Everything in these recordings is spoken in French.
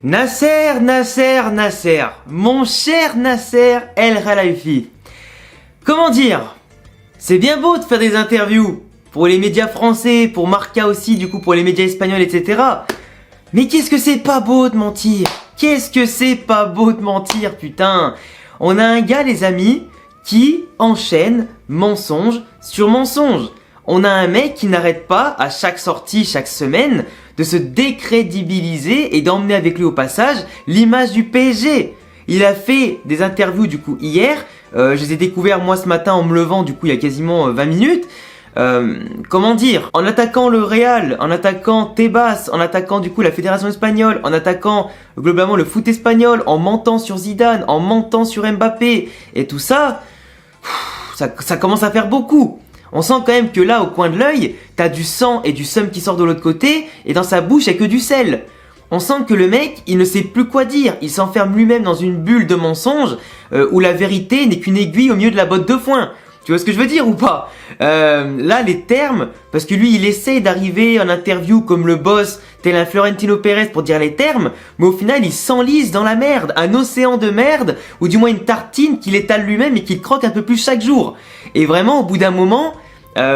Nasser, mon cher Nasser El Khelaifi. Comment dire? C'est bien beau de faire des interviews pour les médias français, pour Marca aussi, du coup pour les médias espagnols, etc. Mais qu'est-ce que c'est pas beau de mentir? Qu'est-ce que c'est pas beau de mentir, putain? On a un gars, les amis, qui enchaîne mensonge sur mensonge. On a un mec qui n'arrête pas, à chaque sortie, chaque semaine, de se décrédibiliser et d'emmener avec lui au passage l'image du PSG. Il a fait des interviews du coup hier, je les ai découverts moi ce matin en me levant du coup il y a quasiment 20 minutes. Comment dire, en attaquant le Real, en attaquant Tebas, en attaquant du coup la fédération espagnole, en attaquant globalement le foot espagnol, en mentant sur Zidane, en mentant sur Mbappé et tout ça, ça commence à faire beaucoup. On sent quand même que là, au coin de l'œil, t'as du sang et du seum qui sort de l'autre côté, et dans sa bouche, il n'y a que du sel. On sent que le mec, il ne sait plus quoi dire, il s'enferme lui-même dans une bulle de mensonges, où la vérité n'est qu'une aiguille au milieu de la botte de foin. Tu vois ce que je veux dire ou pas? Là, les termes, parce que lui, il essaye d'arriver en interview comme le boss, tel un Florentino Pérez pour dire les termes, mais au final, il s'enlise dans la merde, un océan de merde, ou du moins une tartine qu'il étale lui-même et qu'il croque un peu plus chaque jour. Et vraiment, au bout d'un moment,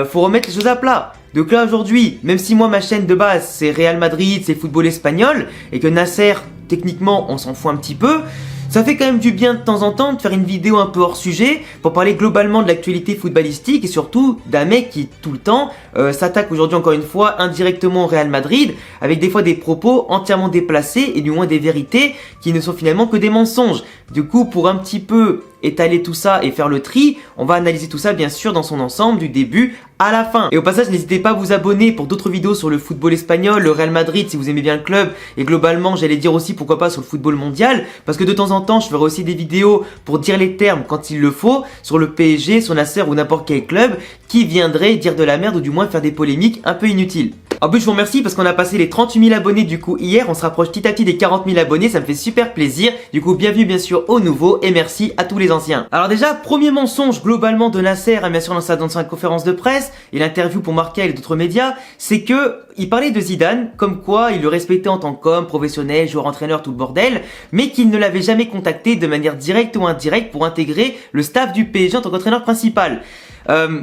faut remettre les choses à plat. Donc là, aujourd'hui, même si moi, ma chaîne de base, c'est Real Madrid, c'est football espagnol, et que Nasser, techniquement, on s'en fout un petit peu, ça fait quand même du bien de temps en temps de faire une vidéo un peu hors sujet pour parler globalement de l'actualité footballistique et surtout d'un mec qui tout le temps s'attaque aujourd'hui encore une fois indirectement au Real Madrid avec des fois des propos entièrement déplacés et du moins des vérités qui ne sont finalement que des mensonges. Du coup, pour un petit peu étaler tout ça et faire le tri, on va analyser tout ça bien sûr dans son ensemble du début à la fin. Et au passage, n'hésitez pas à vous abonner pour d'autres vidéos sur le football espagnol, le Real Madrid si vous aimez bien le club et globalement j'allais dire aussi pourquoi pas sur le football mondial parce que de temps en temps je ferai aussi des vidéos pour dire les termes quand il le faut sur le PSG, sur Nasser ou n'importe quel club qui viendrait dire de la merde ou du moins faire des polémiques un peu inutiles. En plus je vous remercie parce qu'on a passé les 38 000 abonnés du coup hier, on se rapproche petit à petit des 40 000 abonnés, ça me fait super plaisir. Du coup bienvenue bien sûr aux nouveaux et merci à tous les anciens. Alors déjà premier mensonge globalement de Nasser, bien sûr dans sa conférence de presse et l'interview pour Marca et d'autres médias, c'est que il parlait de Zidane comme quoi il le respectait en tant qu'homme, professionnel, joueur, entraîneur, tout le bordel, mais qu'il ne l'avait jamais contacté de manière directe ou indirecte pour intégrer le staff du PSG en tant qu'entraîneur principal.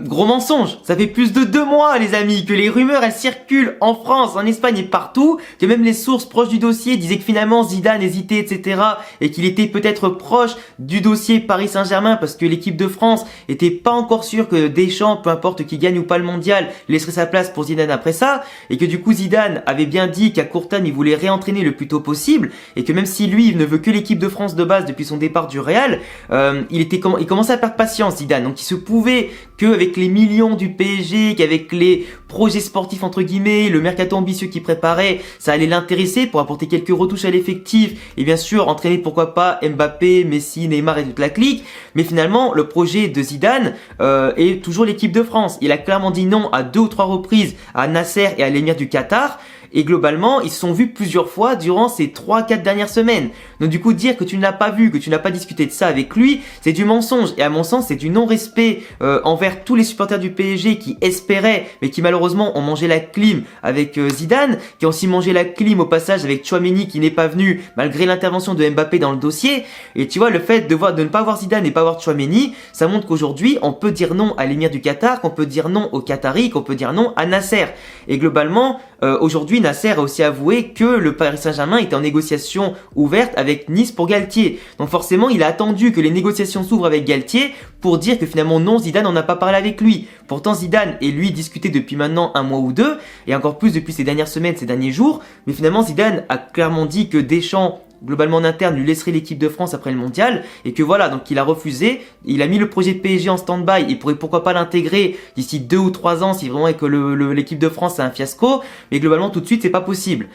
Gros mensonge, ça fait plus de 2 mois les amis que les rumeurs elles circulent en France, en Espagne et partout, que même les sources proches du dossier disaient que finalement Zidane hésitait etc et qu'il était peut-être proche du dossier Paris Saint-Germain parce que l'équipe de France était pas encore sûre que Deschamps, peu importe qui gagne ou pas le mondial, laisserait sa place pour Zidane après ça et que du coup Zidane avait bien dit qu'à court terme il voulait réentraîner le plus tôt possible et que même si lui il ne veut que l'équipe de France de base depuis son départ du Real, il commençait à perdre patience Zidane, donc il se pouvait qu'avec les millions du PSG, qu'avec les projets sportifs entre guillemets, le mercato ambitieux qu'il préparait, ça allait l'intéresser pour apporter quelques retouches à l'effectif et bien sûr entraîner pourquoi pas Mbappé, Messi, Neymar et toute la clique. Mais finalement le projet de Zidane est toujours l'équipe de France. Il a clairement dit non à 2 ou 3 reprises à Nasser et à l'émir du Qatar. Et globalement, ils se sont vus plusieurs fois durant ces 3-4 dernières semaines. Donc du coup, dire que tu ne l'as pas vu, que tu n'as pas discuté de ça avec lui, c'est du mensonge. Et à mon sens, c'est du non-respect envers tous les supporters du PSG qui espéraient, mais qui malheureusement ont mangé la clim avec Zidane, qui ont aussi mangé la clim au passage avec Tchouaméni qui n'est pas venu malgré l'intervention de Mbappé dans le dossier. Et tu vois, le fait de ne pas voir Zidane et pas voir Tchouaméni, ça montre qu'aujourd'hui, on peut dire non à l'émir du Qatar, qu'on peut dire non aux Qataris, qu'on peut dire non à Nasser. Et globalement, aujourd'hui, Nasser a aussi avoué que le Paris Saint-Germain était en négociation ouverte avec Nice pour Galtier. Donc forcément, il a attendu que les négociations s'ouvrent avec Galtier pour dire que finalement non, Zidane n'en a pas parlé avec lui. Pourtant, Zidane et lui discutaient depuis maintenant 1 mois ou 2, et encore plus depuis ces dernières semaines, ces derniers jours. Mais finalement, Zidane a clairement dit que Deschamps, globalement en interne, lui laisserait l'équipe de France après le mondial et que voilà, donc il a refusé, il a mis le projet PSG en stand-by, il pourrait pourquoi pas l'intégrer d'ici 2 ou 3 ans si vraiment que l'équipe de France c'est un fiasco, mais globalement tout de suite c'est pas possible.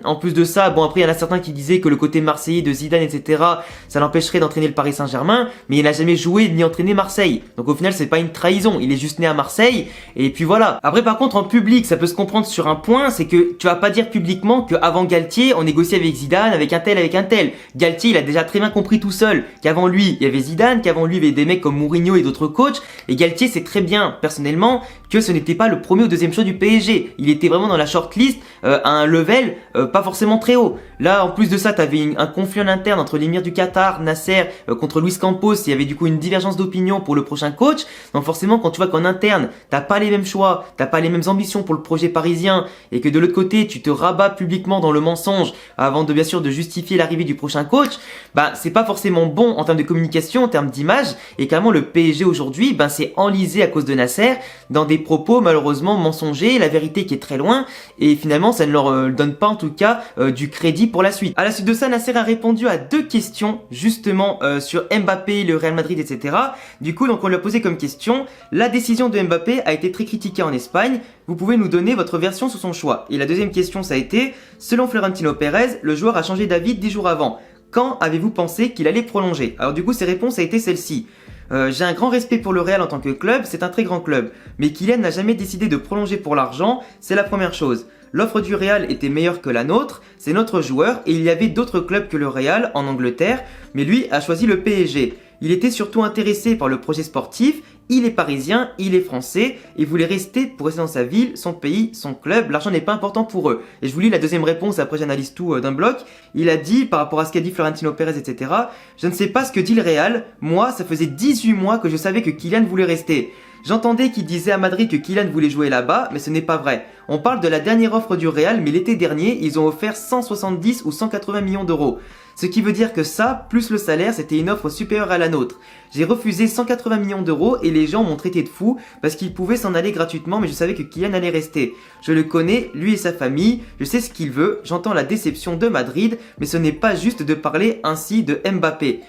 En plus de ça, bon après il y en a certains qui disaient que le côté marseillais de Zidane etc ça l'empêcherait d'entraîner le Paris Saint-Germain, mais il n'a jamais joué ni entraîné Marseille, donc au final c'est pas une trahison, il est juste né à Marseille et puis voilà. Après par contre en public ça peut se comprendre sur un point, c'est que tu vas pas dire publiquement qu'avant Galtier on négociait avec Zidane, avec un tel tel avec un tel. Galtier, il a déjà très bien compris tout seul qu'avant lui, il y avait Zidane, qu'avant lui, il y avait des mecs comme Mourinho et d'autres coachs. Et Galtier sait très bien, personnellement, que ce n'était pas le premier ou deuxième choix du PSG. Il était vraiment dans la shortlist à un level pas forcément très haut. Là, en plus de ça, t'avais un conflit en interne entre l'émir du Qatar, Nasser, contre Luis Campos. Il y avait du coup une divergence d'opinion pour le prochain coach. Donc forcément, quand tu vois qu'en interne, t'as pas les mêmes choix, t'as pas les mêmes ambitions pour le projet parisien, et que de l'autre côté, tu te rabats publiquement dans le mensonge avant de bien sûr de justifier l'arrivée du prochain coach, bah c'est pas forcément bon en termes de communication, en termes d'image. Et clairement, le PSG aujourd'hui, ben c'est enlisé à cause de Nasser dans des propos malheureusement mensongers, la vérité qui est très loin, et finalement ça ne leur donne pas en tout cas du crédit pour la suite. À la suite de ça, Nasser a répondu à 2 questions justement sur Mbappé, le Real Madrid, etc. Du coup, donc on lui a posé comme question: la décision de Mbappé a été très critiquée en Espagne, vous pouvez nous donner votre version sur son choix? Et la deuxième question, ça a été: selon Florentino Pérez, le joueur a changé d'avis 10 jours avant. Quand avez-vous pensé qu'il allait prolonger? Alors du coup, ses réponses a été celle-ci. J'ai un grand respect pour le Real en tant que club, c'est un très grand club. Mais Kylian n'a jamais décidé de prolonger pour l'argent, c'est la première chose. L'offre du Real était meilleure que la nôtre, c'est notre joueur, et il y avait d'autres clubs que le Real en Angleterre, mais lui a choisi le PSG. Il était surtout intéressé par le projet sportif, il est parisien, il est français, et voulait rester pour rester dans sa ville, son pays, son club. L'argent n'est pas important pour eux. Et je vous lis la deuxième réponse, après j'analyse tout d'un bloc. Il a dit, par rapport à ce qu'a dit Florentino Pérez, etc. Je ne sais pas ce que dit le Real, moi ça faisait 18 mois que je savais que Kylian voulait rester. J'entendais qu'il disait à Madrid que Kylian voulait jouer là-bas, mais ce n'est pas vrai. On parle de la dernière offre du Real, mais l'été dernier, ils ont offert 170 ou 180 millions d'euros. Ce qui veut dire que ça, plus le salaire, c'était une offre supérieure à la nôtre. J'ai refusé 180 millions d'euros et les gens m'ont traité de fou parce qu'ils pouvaient s'en aller gratuitement, mais je savais que Kylian allait rester. Je le connais, lui et sa famille, je sais ce qu'il veut, j'entends la déception de Madrid, mais ce n'est pas juste de parler ainsi de Mbappé.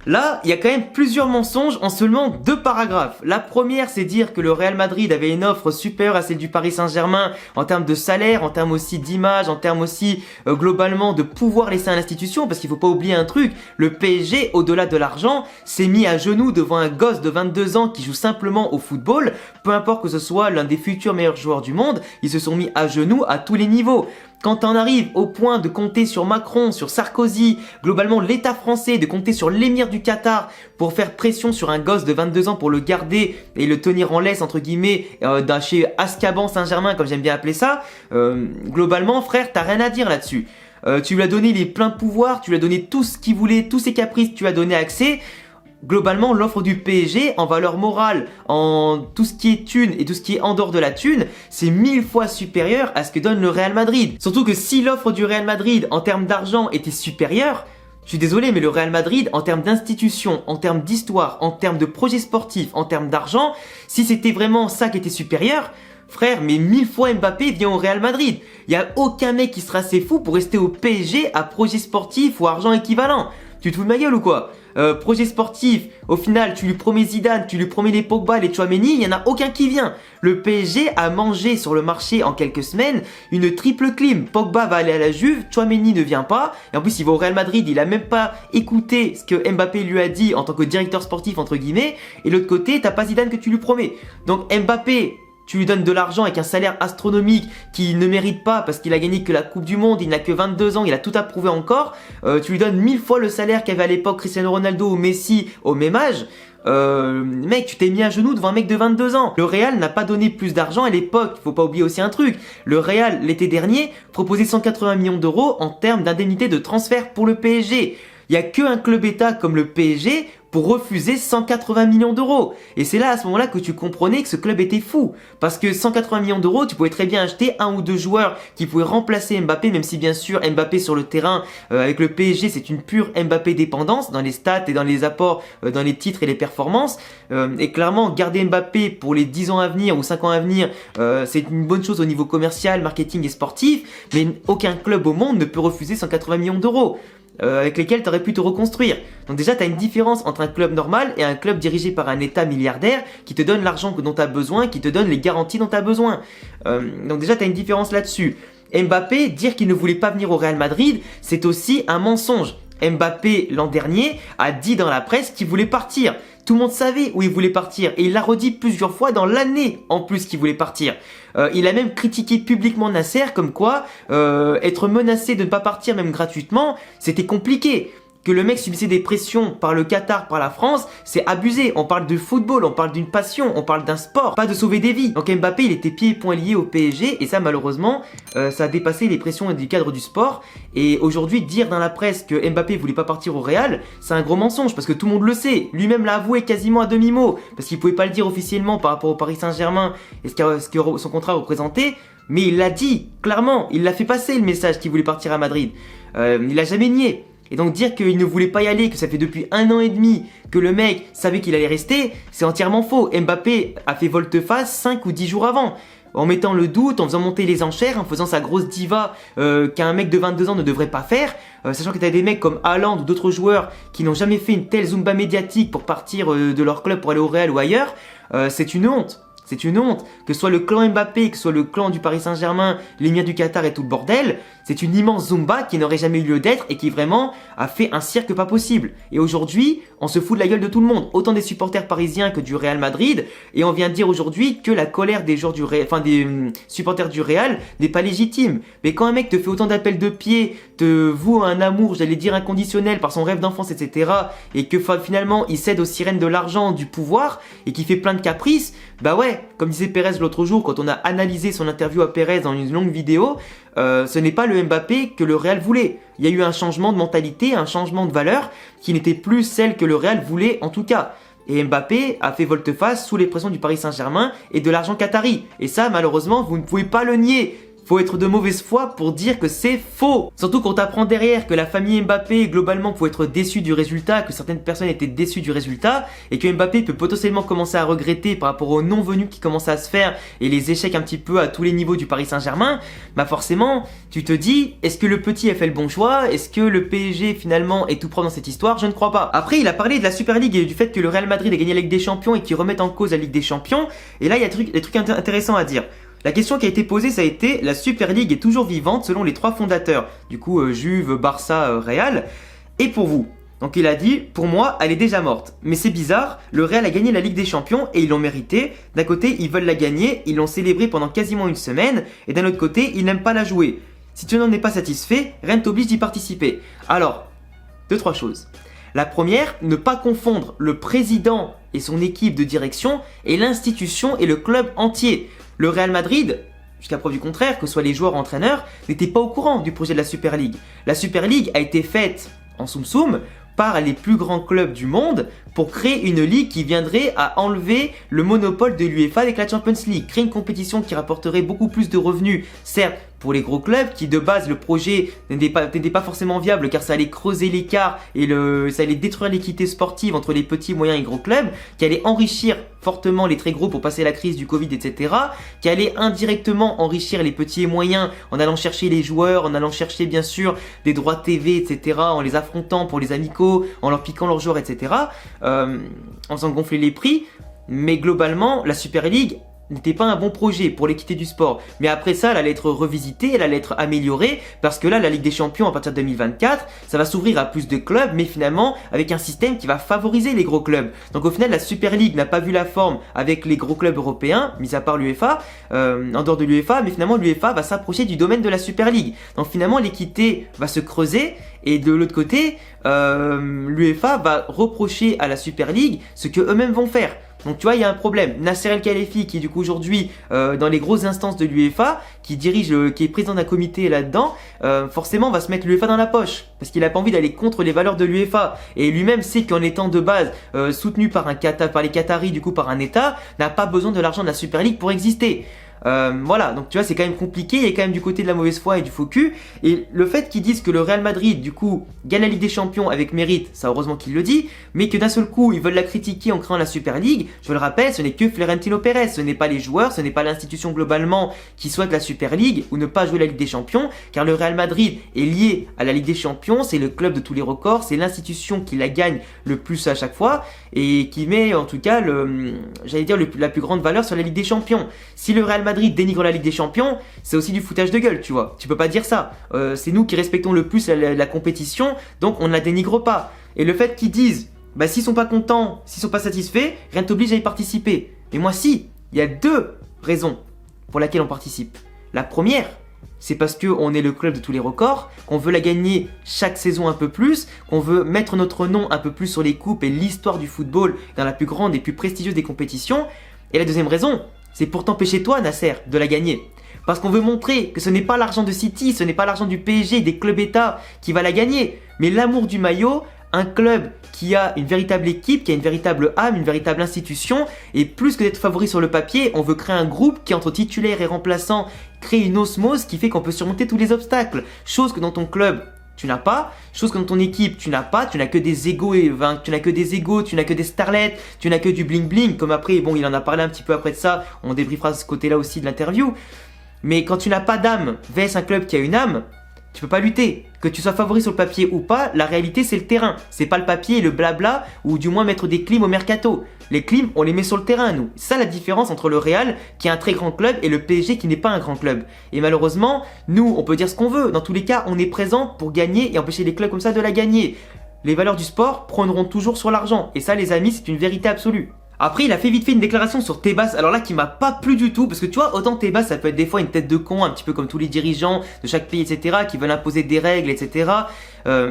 Là, il y a quand même plusieurs mensonges en seulement 2 paragraphes. La première, c'est dire que le Real Madrid avait une offre supérieure à celle du Paris Saint-Germain en termes de salaire, en termes aussi d'image, en termes aussi globalement de pouvoir laisser à l'institution, parce qu'il faut pas oublier un truc, le PSG, au-delà de l'argent, s'est mis à genoux devant un gosse de 22 ans qui joue simplement au football, peu importe que ce soit l'un des futurs meilleurs joueurs du monde, ils se sont mis à genoux à tous les niveaux. Quand on arrive au point de compter sur Macron, sur Sarkozy, globalement l'État français, de compter sur l'émir du Qatar pour faire pression sur un gosse de 22 ans pour le garder et le tenir en laisse entre guillemets d'un chez Azkaban Saint-Germain comme j'aime bien appeler ça, globalement frère t'as rien à dire là-dessus. Tu lui as donné les pleins pouvoirs, tu lui as donné tout ce qu'il voulait, tous ses caprices, tu lui as donné accès. Globalement, l'offre du PSG en valeur morale, en tout ce qui est thune et tout ce qui est en dehors de la thune, c'est 1000 fois supérieur à ce que donne le Real Madrid. Surtout que si l'offre du Real Madrid en termes d'argent était supérieure, je suis désolé, mais le Real Madrid, en termes d'institution, en termes d'histoire, en termes de projet sportif, en termes d'argent, si c'était vraiment ça qui était supérieur, frère, mais 1000 fois Mbappé vient au Real Madrid. Il n'y a aucun mec qui sera assez fou pour rester au PSG à projet sportif ou argent équivalent. Tu te fous de ma gueule ou quoi? Projet sportif, au final tu lui promets Zidane, tu lui promets les Pogba, les Tchouaméni, il n'y en a aucun qui vient. Le PSG a mangé sur le marché en quelques semaines une triple clim. Pogba va aller à la Juve, Tchouaméni ne vient pas, et en plus il va au Real Madrid, il a même pas écouté ce que Mbappé lui a dit en tant que directeur sportif entre guillemets, et l'autre côté t'as pas Zidane que tu lui promets. Donc Mbappé, tu lui donnes de l'argent avec un salaire astronomique qu'il ne mérite pas parce qu'il a gagné que la Coupe du Monde, il n'a que 22 ans, il a tout à prouver encore. Tu lui donnes 1000 fois le salaire qu'avait à l'époque Cristiano Ronaldo ou Messi au même âge. Mec, tu t'es mis à genoux devant un mec de 22 ans. Le Real n'a pas donné plus d'argent à l'époque, faut pas oublier aussi un truc. Le Real, l'été dernier, proposait 180 millions d'euros en termes d'indemnité de transfert pour le PSG. Il n'y a qu'un club état comme le PSG pour refuser 180 millions d'euros. Et c'est là à ce moment-là que tu comprenais que ce club était fou. Parce que 180 millions d'euros, tu pouvais très bien acheter 1 ou 2 joueurs qui pouvaient remplacer Mbappé, même si bien sûr Mbappé sur le terrain avec le PSG c'est une pure Mbappé dépendance dans les stats et dans les apports, dans les titres et les performances. Et clairement garder Mbappé pour les 10 ans à venir ou 5 ans à venir, c'est une bonne chose au niveau commercial, marketing et sportif. Mais aucun club au monde ne peut refuser 180 millions d'euros. Avec lesquels tu aurais pu te reconstruire. Donc déjà, tu as une différence entre un club normal et un club dirigé par un état milliardaire qui te donne l'argent dont tu as besoin, qui te donne les garanties dont tu as besoin. Donc déjà, tu as une différence là-dessus. Mbappé, dire qu'il ne voulait pas venir au Real Madrid, c'est aussi un mensonge. Mbappé, l'an dernier, a dit dans la presse qu'il voulait partir. Tout le monde savait où il voulait partir et il l'a redit plusieurs fois dans l'année en plus qu'il voulait partir. Il a même critiqué publiquement Nasser comme quoi être menacé de ne pas partir même gratuitement, c'était compliqué. Que le mec subissait des pressions par le Qatar, par la France, c'est abusé. On parle de football, on parle d'une passion, on parle d'un sport, pas de sauver des vies. Donc Mbappé, il était pieds et poings liés au PSG et ça malheureusement, ça a dépassé les pressions du cadre du sport. Et aujourd'hui, dire dans la presse que Mbappé voulait pas partir au Real, c'est un gros mensonge parce que tout le monde le sait. Lui-même l'a avoué quasiment à demi-mot parce qu'il pouvait pas le dire officiellement par rapport au Paris Saint-Germain et ce que son contrat représentait. Mais il l'a dit, clairement, il l'a fait passer le message qu'il voulait partir à Madrid. Il l'a jamais nié. Et donc dire qu'il ne voulait pas y aller, que ça fait depuis 1 an et demi que le mec savait qu'il allait rester, c'est entièrement faux. Mbappé a fait volte-face 5 ou 10 jours avant, en mettant le doute, en faisant monter les enchères, en faisant sa grosse diva qu'un mec de 22 ans ne devrait pas faire, sachant que t'as des mecs comme Haaland ou d'autres joueurs qui n'ont jamais fait une telle zumba médiatique pour partir de leur club pour aller au Real ou ailleurs, c'est une honte. C'est une honte, que ce soit le clan Mbappé, que ce soit le clan du Paris Saint-Germain, l'émir du Qatar et tout le bordel, c'est une immense zumba qui n'aurait jamais eu lieu d'être et qui vraiment a fait un cirque pas possible. Et aujourd'hui, on se fout de la gueule de tout le monde, autant des supporters parisiens que du Real Madrid, et on vient de dire aujourd'hui que la colère des joueurs des supporters du Real n'est pas légitime. Mais quand un mec te fait autant d'appels de pied, te voue un amour, j'allais dire inconditionnel par son rêve d'enfance, etc., et que finalement il cède aux sirènes de l'argent, du pouvoir, et qui fait plein de caprices, bah ouais, comme disait Pérez l'autre jour quand on a analysé son interview à Pérez dans une longue vidéo, ce n'est pas le Mbappé que le Real voulait. Il y a eu un changement de mentalité, un changement de valeur qui n'était plus celle que le Real voulait en tout cas. Et Mbappé a fait volte-face sous les pressions du Paris Saint-Germain et de l'argent qatari. Et ça, malheureusement, vous ne pouvez pas le nier. Faut être de mauvaise foi pour dire que c'est faux. Surtout quand t'apprends derrière que la famille Mbappé globalement pouvait être déçue du résultat, que certaines personnes étaient déçues du résultat et que Mbappé peut potentiellement commencer à regretter par rapport aux non-venus qui commencent à se faire et les échecs un petit peu à tous les niveaux du Paris Saint-Germain, bah forcément tu te dis est-ce que le petit a fait le bon choix? Est-ce que le PSG finalement est tout propre dans cette histoire? Je ne crois pas. Après il a parlé de la Super League et du fait que le Real Madrid a gagné la Ligue des Champions et qu'ils remettent en cause la Ligue des Champions et là il y a des trucs intéressants à dire. La question qui a été posée, ça a été la Super League est toujours vivante selon les 3 fondateurs, du coup Juve, Barça, Real, et pour vous. Donc il a dit, pour moi, elle est déjà morte. Mais c'est bizarre, le Real a gagné la Ligue des Champions et ils l'ont mérité. D'un côté, ils veulent la gagner, ils l'ont célébrée pendant quasiment une semaine, et d'un autre côté, ils n'aiment pas la jouer. Si tu n'en es pas satisfait, rien ne t'oblige d'y participer. Alors, 2-3 choses. La première, ne pas confondre le président et son équipe de direction et l'institution et le club entier. Le Real Madrid, jusqu'à preuve du contraire, que ce soit les joueurs ou entraîneurs, n'étaient pas au courant du projet de la Super League. La Super League a été faite en soum-soum par les plus grands clubs du monde pour créer une ligue qui viendrait à enlever le monopole de l'UEFA avec la Champions League, créer une compétition qui rapporterait beaucoup plus de revenus, certes pour les gros clubs qui de base le projet n'était pas forcément viable car ça allait creuser l'écart et ça allait détruire l'équité sportive entre les petits, moyens et gros clubs, qui allait enrichir fortement les très gros pour passer la crise du Covid, etc., qui allait indirectement enrichir les petits et moyens en allant chercher les joueurs, en allant chercher bien sûr des droits TV, etc., en les affrontant pour les amicaux, en leur piquant leurs joueurs, etc., en faisant gonfler les prix. Mais globalement, la Super League n'était pas un bon projet pour l'équité du sport. Mais après ça, elle allait être revisitée, elle allait être améliorée, parce que là, la Ligue des Champions, à partir de 2024, ça va s'ouvrir à plus de clubs, mais finalement, avec un système qui va favoriser les gros clubs. Donc au final, la Super League n'a pas vu la forme avec les gros clubs européens, mis à part l'UEFA, en dehors de l'UEFA, mais finalement, l'UEFA va s'approcher du domaine de la Super League. Donc finalement, l'équité va se creuser, et de l'autre côté, l'UEFA va reprocher à la Super League ce que eux-mêmes vont faire. Donc tu vois, il y a un problème. Nasser El Khelaifi, qui est du coup aujourd'hui dans les grosses instances de l'UEFA, qui est président d'un comité là-dedans, forcément va se mettre l'UEFA dans la poche, parce qu'il a pas envie d'aller contre les valeurs de l'UEFA. Et lui-même sait qu'en étant de base soutenu par les Qataris, du coup par un État, n'a pas besoin de l'argent de la Super League pour exister. Voilà, donc tu vois, c'est quand même compliqué, il est quand même du côté de la mauvaise foi et du faux cul. Et le fait qu'ils disent que le Real Madrid, du coup, gagne la Ligue des Champions avec mérite, ça heureusement qu'il le dit, mais que d'un seul coup, ils veulent la critiquer en créant la Super League, je le rappelle, ce n'est que Florentino Pérez, ce n'est pas les joueurs, ce n'est pas l'institution globalement qui souhaite la Super League ou ne pas jouer la Ligue des Champions, car le Real Madrid est lié à la Ligue des Champions, c'est le club de tous les records, c'est l'institution qui la gagne le plus à chaque fois et qui met en tout cas, la plus grande valeur sur la Ligue des Champions. Si le Real Madrid dénigre la Ligue des Champions, c'est aussi du foutage de gueule, tu vois. Tu peux pas dire ça. C'est nous qui respectons le plus la compétition, donc on ne la dénigre pas. Et le fait qu'ils disent, bah s'ils sont pas contents, s'ils sont pas satisfaits, rien ne t'oblige à y participer. Mais moi si, il y a deux raisons pour lesquelles on participe. La première, c'est parce qu'on est le club de tous les records, qu'on veut la gagner chaque saison un peu plus, qu'on veut mettre notre nom un peu plus sur les coupes et l'histoire du football dans la plus grande et plus prestigieuse des compétitions. Et la deuxième raison, c'est pour t'empêcher toi, Nasser, de la gagner. Parce qu'on veut montrer que ce n'est pas l'argent de City, ce n'est pas l'argent du PSG, des clubs États qui va la gagner, mais l'amour du maillot, un club qui a une véritable équipe, qui a une véritable âme, une véritable institution, et plus que d'être favori sur le papier, on veut créer un groupe qui entre titulaires et remplaçants crée une osmose qui fait qu'on peut surmonter tous les obstacles. Chose que dans ton club, tu n'as pas, chose que dans ton équipe, tu n'as pas, tu n'as que des égos, tu n'as que des starlets, tu n'as que du bling bling, comme après, bon, il en a parlé un petit peu après de ça, on débriefera ce côté-là aussi de l'interview. Mais quand tu n'as pas d'âme, vs un club qui a une âme, tu peux pas lutter. Que tu sois favori sur le papier ou pas, la réalité c'est le terrain. C'est pas le papier et le blabla, ou du moins mettre des clims au mercato. Les clims, on les met sur le terrain, nous. C'est ça la différence entre le Real, qui est un très grand club, et le PSG qui n'est pas un grand club. Et malheureusement, nous, on peut dire ce qu'on veut. Dans tous les cas, on est présent pour gagner et empêcher les clubs comme ça de la gagner. Les valeurs du sport prendront toujours sur l'argent. Et ça, les amis, c'est une vérité absolue. Après, il a fait vite fait une déclaration sur Tebas, alors là qui m'a pas plu du tout, parce que tu vois, autant Tebas ça peut être des fois une tête de con, un petit peu comme tous les dirigeants de chaque pays, etc., qui veulent imposer des règles, etc.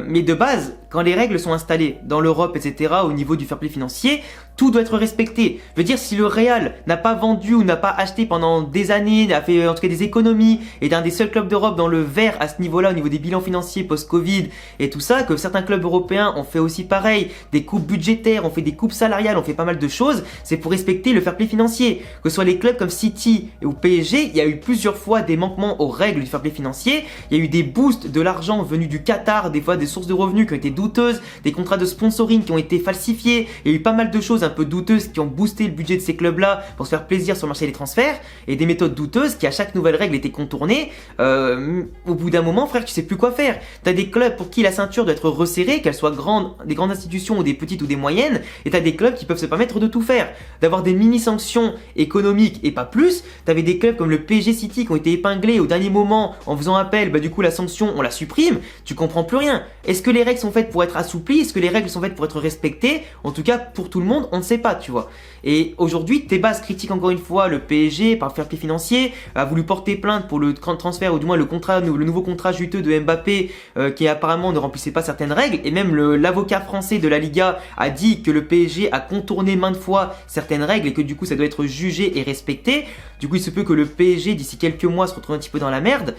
Mais de base, quand les règles sont installées dans l'Europe, etc., au niveau du fair play financier, tout doit être respecté. Je veux dire, si le Real n'a pas vendu ou n'a pas acheté pendant des années, a fait en tout cas des économies, et d'un des seuls clubs d'Europe dans le vert à ce niveau-là, au niveau des bilans financiers post-Covid et tout ça, que certains clubs européens ont fait aussi pareil, des coupes budgétaires, ont fait des coupes salariales, ont fait pas mal de choses, c'est pour respecter le fair play financier. Que ce soit les clubs comme City ou PSG, il y a eu plusieurs fois des manquements aux règles du fair play financier, il y a eu des boosts de l'argent venu du Qatar, des fois des sources de revenus qui ont été douteuses, des contrats de sponsoring qui ont été falsifiés, il y a eu pas mal de choses un peu douteuses qui ont boosté le budget de ces clubs-là pour se faire plaisir sur le marché des transferts, et des méthodes douteuses qui à chaque nouvelle règle étaient contournées. Au bout d'un moment, frère, tu sais plus quoi faire. T'as des clubs pour qui la ceinture doit être resserrée, qu'elles soient grandes, des grandes institutions ou des petites ou des moyennes, et t'as des clubs qui peuvent se permettre de tout faire, d'avoir des mini-sanctions économiques et pas plus. T'avais des clubs comme le PSG City qui ont été épinglés au dernier moment en faisant appel, bah du coup la sanction on la supprime, tu comprends plus rien. Est-ce que les règles sont faites pour être assouplies? Est-ce que les règles sont faites pour être respectées? En tout cas pour tout le monde, on ne sait pas, tu vois. Et aujourd'hui, Tebas critique encore une fois le PSG par fair play financier, a voulu porter plainte pour le transfert ou du moins le nouveau contrat juteux de Mbappé qui apparemment ne remplissait pas certaines règles, et même l'avocat français de la Liga a dit que le PSG a contourné maintes fois certaines règles et que du coup ça doit être jugé et respecté. Du coup il se peut que le PSG d'ici quelques mois se retrouve un petit peu dans la merde,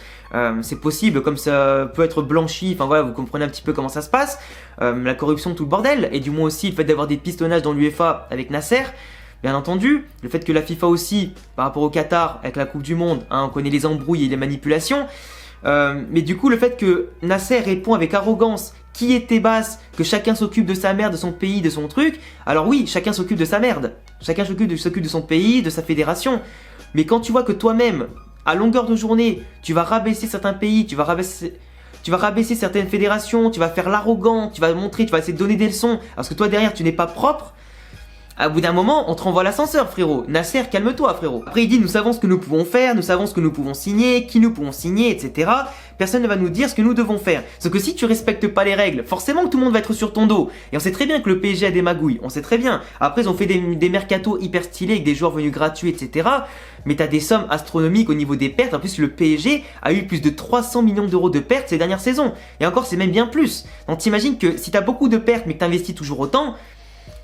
c'est possible, comme ça peut être blanchi, enfin voilà, vous comprenez un petit peu comment ça se passe, la corruption, tout le bordel, et du moins aussi le fait d'avoir des pistonnages dans l'UEFA avec Nasser. Bien entendu, le fait que la FIFA aussi, par rapport au Qatar, avec la Coupe du Monde, hein, on connaît les embrouilles et les manipulations, mais du coup le fait que Nasser répond avec arrogance qui est Tebas, que chacun s'occupe de sa merde, de son pays, de son truc, alors oui, chacun s'occupe de sa merde, chacun s'occupe de son pays, de sa fédération, mais quand tu vois que toi-même, à longueur de journée, tu vas rabaisser certains pays, tu vas rabaisser certaines fédérations, tu vas faire l'arrogant, tu vas montrer, tu vas essayer de donner des leçons, parce que toi derrière tu n'es pas propre, à bout d'un moment, on te renvoie l'ascenseur, frérot. Nasser, calme-toi, frérot. Après, il dit, nous savons ce que nous pouvons faire, nous savons ce que nous pouvons signer, qui nous pouvons signer, etc. Personne ne va nous dire ce que nous devons faire. Sauf que si tu respectes pas les règles, forcément que tout le monde va être sur ton dos. Et on sait très bien que le PSG a des magouilles, on sait très bien. Après, ils ont fait des mercatos hyper stylés avec des joueurs venus gratuits, etc. Mais t'as des sommes astronomiques au niveau des pertes. En plus, le PSG a eu plus de 300 millions d'euros de pertes ces dernières saisons. Et encore, c'est même bien plus. Donc t'imagines que si t'as beaucoup de pertes mais que t'investis toujours autant,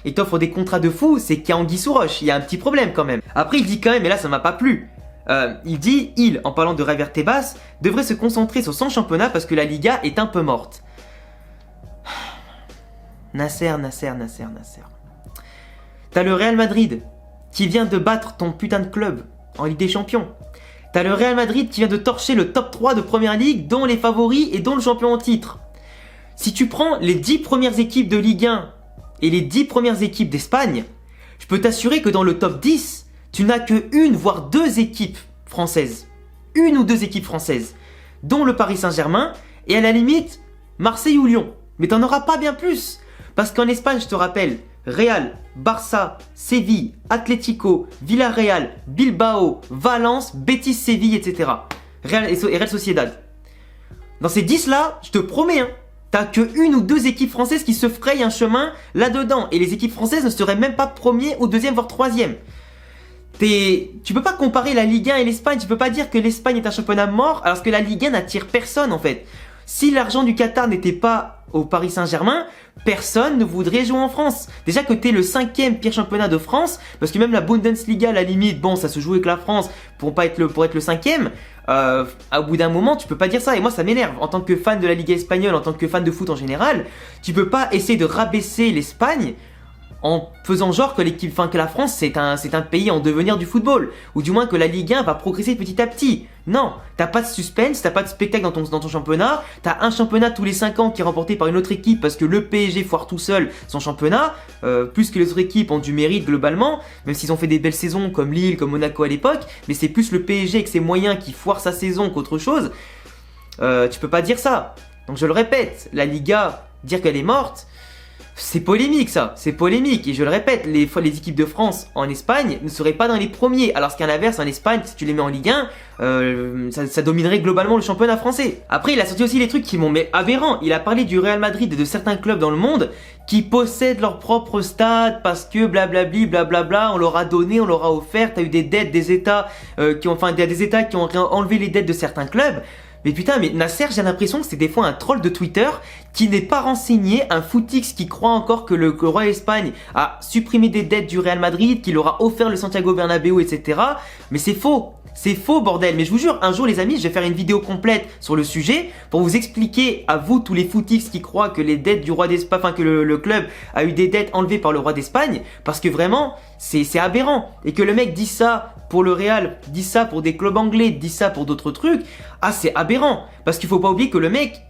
et t'offres des contrats de fou, c'est qu'il y a anguille sous roche, il y a un petit problème quand même. Après il dit quand même, et là ça m'a pas plu, il dit, en parlant de Javier Tebas, devrait se concentrer sur son championnat parce que la Liga est un peu morte. Nasser. T'as le Real Madrid qui vient de battre ton putain de club en Ligue des Champions. T'as le Real Madrid qui vient de torcher le top 3 de Première Ligue, dont les favoris et dont le champion en titre. Si tu prends les 10 premières équipes de Ligue 1 et les 10 premières équipes d'Espagne, je peux t'assurer que dans le top 10, tu n'as que une voire deux équipes françaises. Une ou deux équipes françaises, dont le Paris Saint-Germain et à la limite Marseille ou Lyon. Mais t'en auras pas bien plus. Parce qu'en Espagne, je te rappelle, Real, Barça, Séville, Atlético, Villarreal, Bilbao, Valence, Betis, Séville, etc. Real et Real Sociedad. Dans ces 10 là, je te promets, hein, t'as que une ou deux équipes françaises qui se frayent un chemin là-dedans. Et les équipes françaises ne seraient même pas premier ou deuxième, voire troisième. Tu peux pas comparer la Ligue 1 et l'Espagne. Tu peux pas dire que l'Espagne est un championnat mort alors que la Ligue 1 n'attire personne en fait. Si l'argent du Qatar n'était pas au Paris Saint-Germain, personne ne voudrait jouer en France. Déjà que t'es le 5e pire championnat de France, parce que même la Bundesliga, à la limite, bon, ça se joue avec la France pour être le 5e. Au bout d'un moment, tu peux pas dire ça. Et moi, ça m'énerve. En tant que fan de la Liga espagnole, en tant que fan de foot en général, tu peux pas essayer de rabaisser l'Espagne en faisant genre que que la France c'est un pays en devenir du football, ou du moins que la Ligue 1 va progresser petit à petit. Non, t'as pas de suspense, t'as pas de spectacle dans ton championnat, t'as un championnat tous les 5 ans qui est remporté par une autre équipe parce que le PSG foire tout seul son championnat, plus que les autres équipes ont du mérite globalement, même s'ils ont fait des belles saisons comme Lille, comme Monaco à l'époque, mais c'est plus le PSG avec ses moyens qui foire sa saison qu'autre chose. Tu peux pas dire ça. Donc je le répète, la Liga, dire qu'elle est morte, c'est polémique ça, c'est polémique. Et je le répète, les équipes de France en Espagne ne seraient pas dans les premiers. Alors qu'à l'inverse, en Espagne, si tu les mets en Ligue 1, ça dominerait globalement le championnat français. Après, il a sorti aussi les trucs qui m'ont mais aberrants. Il a parlé du Real Madrid et de certains clubs dans le monde qui possèdent leur propre stade parce que blablabli, blablabla, on leur a donné, on leur a offert. T'as eu des dettes des États des États qui ont enlevé les dettes de certains clubs. Mais putain, mais Nasser, j'ai l'impression que c'est des fois un troll de Twitter qui n'est pas renseigné, un footix qui croit encore que le roi d'Espagne a supprimé des dettes du Real Madrid, qu'il leur a offert le Santiago Bernabéu, etc. Mais c'est faux. C'est faux, bordel. Mais je vous jure, un jour, les amis, je vais faire une vidéo complète sur le sujet pour vous expliquer à vous, tous les footix qui croient que les dettes du roi d'Espagne, enfin que le club a eu des dettes enlevées par le roi d'Espagne, parce que vraiment, c'est aberrant. Et que le mec dit ça pour le Real, dit ça pour des clubs anglais, dit ça pour d'autres trucs, ah, c'est aberrant. Parce qu'il faut pas oublier que le mec,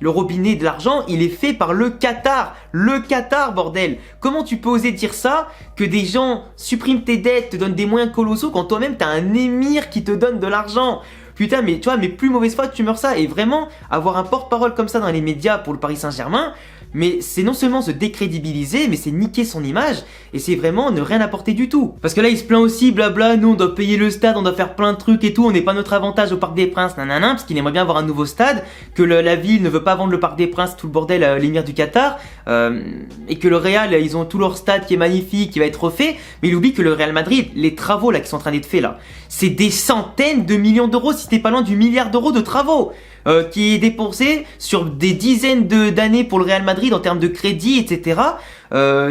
le robinet de l'argent, il est fait par le Qatar. Le Qatar, bordel. Comment tu peux oser dire ça, que des gens suppriment tes dettes, te donnent des moyens colossaux quand toi-même t'as un émir qui te donne de l'argent? Putain, mais tu vois, mais plus mauvaise foi, tu meurs ça. Et vraiment, avoir un porte-parole comme ça dans les médias pour le Paris Saint-Germain, mais c'est non seulement se décrédibiliser, mais c'est niquer son image, et c'est vraiment ne rien apporter du tout. Parce que là, il se plaint aussi, blabla, nous on doit payer le stade, on doit faire plein de trucs et tout, on n'est pas notre avantage au Parc des Princes, nanana, parce qu'il aimerait bien avoir un nouveau stade, que la ville ne veut pas vendre le Parc des Princes, tout le bordel, l'émir du Qatar, et que le Real, ils ont tout leur stade qui est magnifique, qui va être refait, mais il oublie que le Real Madrid, les travaux là qui sont en train d'être faits là, c'est des centaines de millions d'euros, si t'es pas loin du milliard d'euros de travaux. Qui est dépensé sur des dizaines d'années pour le Real Madrid en termes de crédit, etc.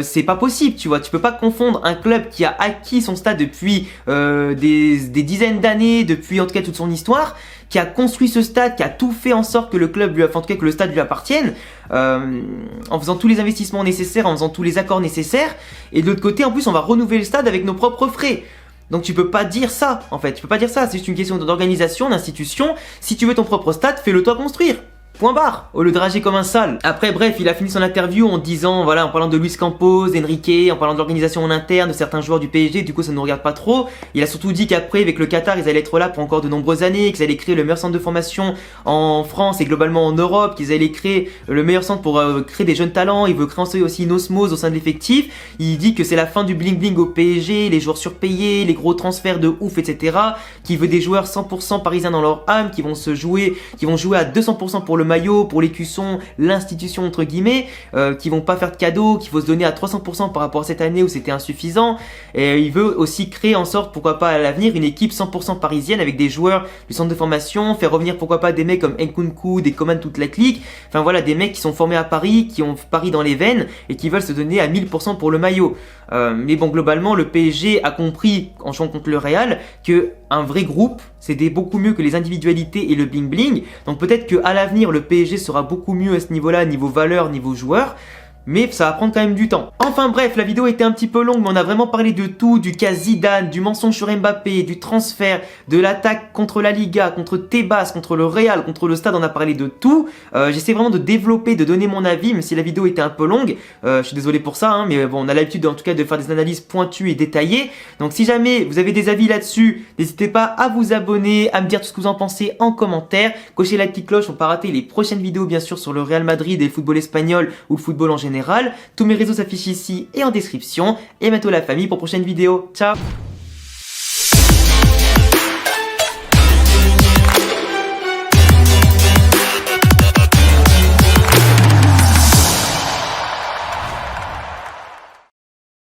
C'est pas possible, tu vois. Tu peux pas confondre un club qui a acquis son stade depuis des dizaines d'années, depuis en tout cas toute son histoire, qui a construit ce stade, qui a tout fait en sorte que le club lui, enfin, en tout cas que le stade lui appartienne, en faisant tous les investissements nécessaires, en faisant tous les accords nécessaires. Et de l'autre côté, en plus, on va renouveler le stade avec nos propres frais. Donc tu peux pas dire ça, en fait, tu peux pas dire ça, c'est juste une question d'organisation, d'institution. Si tu veux ton propre stade, fais-le toi construire. Point barre, au lieu de rager comme un sale. Après, bref, il a fini son interview en disant, voilà, en parlant de Luis Campos, d'Enrique, en parlant de l'organisation en interne, de certains joueurs du PSG, du coup ça ne nous regarde pas trop. Il a surtout dit qu'après, avec le Qatar, ils allaient être là pour encore de nombreuses années, qu'ils allaient créer le meilleur centre de formation en France et globalement en Europe, qu'ils allaient créer le meilleur centre pour créer des jeunes talents. Il veut créer aussi une osmose au sein de l'effectif. Il dit que c'est la fin du bling bling au PSG, les joueurs surpayés, les gros transferts de ouf, etc. Qu'il veut des joueurs 100% parisiens dans leur âme, qui vont jouer à 200% pour le maillot, pour l'écusson, l'institution entre guillemets, qui vont pas faire de cadeaux, qui vont se donner à 300% par rapport à cette année où c'était insuffisant. Et il veut aussi créer en sorte, pourquoi pas à l'avenir, une équipe 100% parisienne avec des joueurs du centre de formation, faire revenir pourquoi pas des mecs comme Nkunku, des Coman, toute la clique. Enfin voilà, des mecs qui sont formés à Paris, qui ont Paris dans les veines et qui veulent se donner à 1000% pour le maillot. Mais bon, globalement, le PSG a compris en jouant contre le Real que un vrai groupe, c'était beaucoup mieux que les individualités et le bling bling. Donc peut-être qu'à l'avenir, le PSG sera beaucoup mieux à ce niveau-là, niveau valeur, niveau joueur. Mais ça va prendre quand même du temps. Enfin bref, la vidéo était un petit peu longue, mais on a vraiment parlé de tout, du cas Zidane, du mensonge sur Mbappé, du transfert, de l'attaque contre la Liga, contre Tebas, contre le Real, contre le stade, on a parlé de tout. J'essaie vraiment de développer, de donner mon avis, même si la vidéo était un peu longue. Je suis désolé pour ça, hein, mais bon, on a l'habitude en tout cas de faire des analyses pointues et détaillées. Donc si jamais vous avez des avis là-dessus, n'hésitez pas à vous abonner, à me dire tout ce que vous en pensez en commentaire. Cochez la petite cloche pour pas rater les prochaines vidéos bien sûr sur le Real Madrid et le football espagnol ou le football en général. général. Tous mes réseaux s'affichent ici et en description. Et à bientôt la famille pour prochaine vidéo. Ciao!